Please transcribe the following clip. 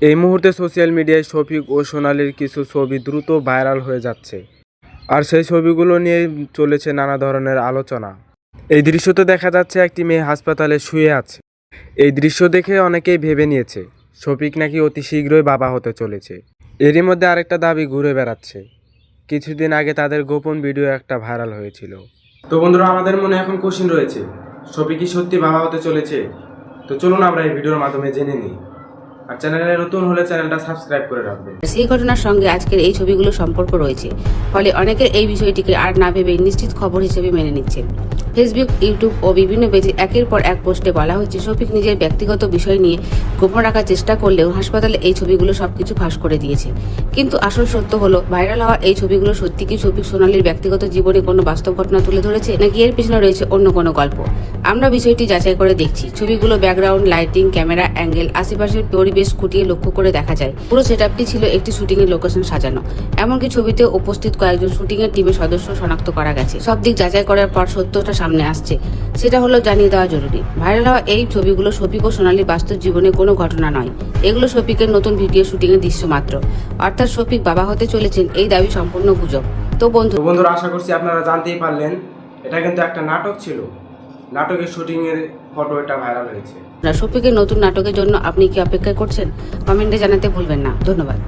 এই মুহূর্তে সোশ্যাল মিডিয়ায় শফিক ও সোনালীর কিছু ছবি দ্রুত ভাইরাল হয়ে যাচ্ছে। আর সেই ছবিগুলো নিয়ে চলেছে নানা ধরনের আলোচনা। এই দৃশ্যতে দেখা যাচ্ছে একটি মেয়ে হাসপাতালে শুয়ে আছে। এই দৃশ্য দেখে অনেকেই ভেবে নিয়েছে শফিক নাকি অতি শীঘ্রই বাবা হতে চলেছে। এরই মধ্যে আরেকটা দাবি ঘুরে বেড়াচ্ছে। কিছুদিন আগে তাদের গোপন ভিডিও একটা ভাইরাল হয়েছিল। তো বন্ধুরা, আমাদের মনে এখন কোশ্চেন রয়েছে, শফিক কি সত্যি বাবা হতে চলেছে? তো চলুন আমরা এই ভিডিওর মাধ্যমে জেনে নিই। আর চ্যানেলে নতুন হলে চ্যানেলটা সাবস্ক্রাইব করে রাখবেন। সেই ঘটনার সঙ্গে আজকের এই ছবিগুলো সম্পর্ক রয়েছে, ফলে অনেকের এই বিষয়টিকে আর না ভেবে নিশ্চিত খবর হিসেবে মেনে নিচ্ছেন। ফেসবুক, ইউটিউব ও বিভিন্ন পেজে একের পর এক পোস্টে বলা হচ্ছে শফিক নিজের ব্যক্তিগত বিষয় নিয়ে গোপন রাখার চেষ্টা করলেও হাসপাতালে এই ছবিগুলো সবকিছু ফাঁস করে দিয়েছে। কিন্তু আসল সত্য হলো, ভাইরাল হওয়া এই ছবিগুলো সত্যি কি শফিক সোনালীর ব্যক্তিগত জীবনে কোনো বাস্তব ঘটনা তুলে ধরেছে, নাকি এর পিছনে রয়েছে অন্য কোনো গল্প? আমরা বিষয়টি যাচাই করে দেখছি। ছবিগুলো ব্যাকগ্রাউন্ড, লাইটিং, ক্যামেরা অ্যাঙ্গেল, আশেপাশের পরিবেশ খুঁটিয়ে লক্ষ্য করে দেখা যায় পুরো সেটআপটি ছিল একটি শুটিং এর লোকেশন সাজানো। এমনকি ছবিতে উপস্থিত কয়েকজন শুটিং এর টিমের সদস্য শনাক্ত করা গেছে। সব দিক যাচাই করার পর সত্যটা সামনে আসছে, সেটা হলো জানিয়ে দেওয়া জরুরি। ভাইরাল হওয়া এই ছবিগুলো শফিক ও সোনালীর বাস্তব জীবনে কোনো ঘটনা নয়। এগুলো শফিকের নতুন ভিডিও শুটিং এর দৃশ্য মাত্র। অর্থাৎ শফিক বাবা হতে চলেছেন এই দাবি সম্পূর্ণ গুজব। তো বন্ধুরা, আশা করছি আপনারা জানতেই পারলেন, এটা কিন্তু একটা নাটক ছিল। নাটকের শুটিং এর ফটো এটা ভাইরাল হয়েছে। শফিকের নতুন নাটকের জন্য আপনি কি অপেক্ষা করছেন? কমেন্টে জানাতে ভুলবেন না। ধন্যবাদ।